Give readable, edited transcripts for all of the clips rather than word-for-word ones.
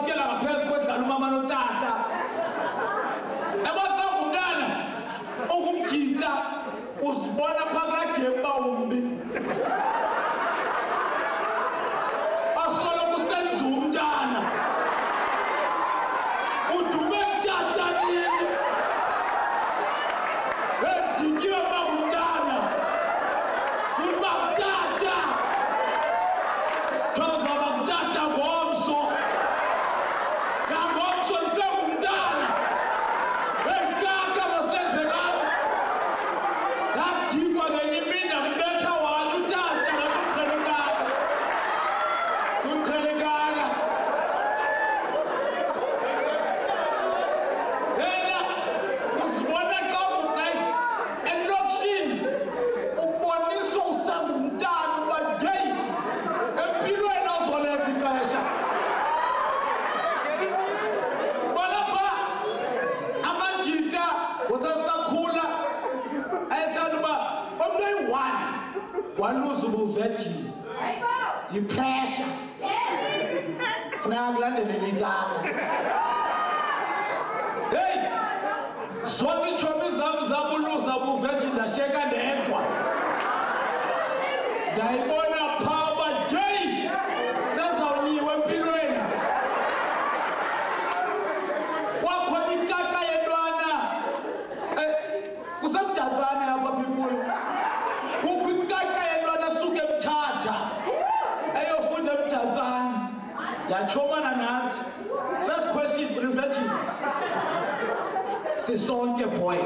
ukela ngaphezu kwedlala umama noTata ebaxa umntana ukumjita uzibona phakathi gemba umbi asolo kusenza umntana udume Tata nini edikiwe umntana fuba Tata thoza umntana ngomso ngomso nsengumntana ekaka basenzeka nadikwa ngenye imini ambetha wani uTata kumqhelekanga yena uzibona xa like elokishini ubonisa usangumntana uba yeyi empilweni awuzoletha ixesha balapha amajita usasakhula ayethanda uba omntu oyi-1 waluza ubuvejini yipressure funeka kulandele ngikaka heyi zonke iitshomi zam zabuluza ubuvejini ndashiyeka ndedwa ndayibona phaa uba yeyi sezawunyiwe empilweni kwakhona ikaka yentwana kusemjatsane apha people kukho ikaka yentwana suke Umtata eyofunda eMjatsane yatshomana nathi first question virgin sisonke boy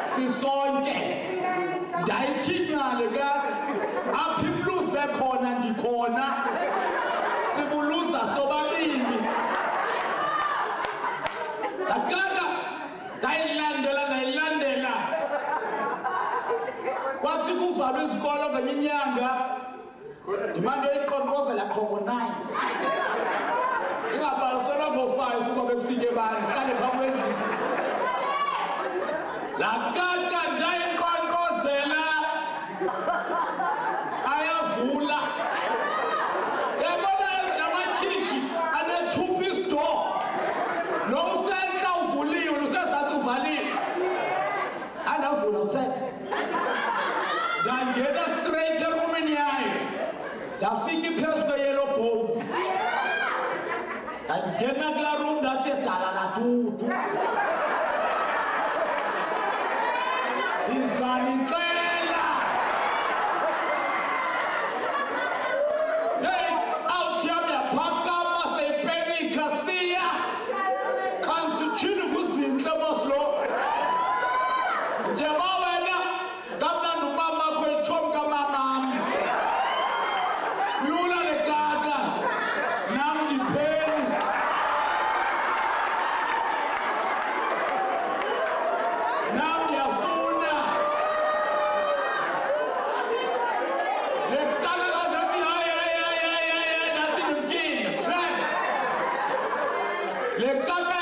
sisonke ndayithinyale kake apha ibluze khona ndikhona sibuluza sobabini akaka ndayilandela kwathi kuvalwa izikolo ngenye inyanga ndimane yoyiqonqozela qhoko 9 ingabhaliselwa ngo-5 uba bekufike bani hlale phaa kwendlini laa kaka ndayiqonqozela ayavula yabona namatshitshi ane-2-piece door lo usentla uvuliwe lusezantsi uvaliwe andavula usentla ndangena straight erumini yayo ndafika iphezu kweyellow bowl ndangena kulaa room ndathi edala latutu izanixela heyi awuthi yam yaphakama seyipenika Seya kansutshini kuzintle boslo njeba wena kamnandi umamakho itshomi kamamam lula lekaka nam ndipheni nam ndiyafuna lekaka kazathi hayi nathi ndimkile lekaka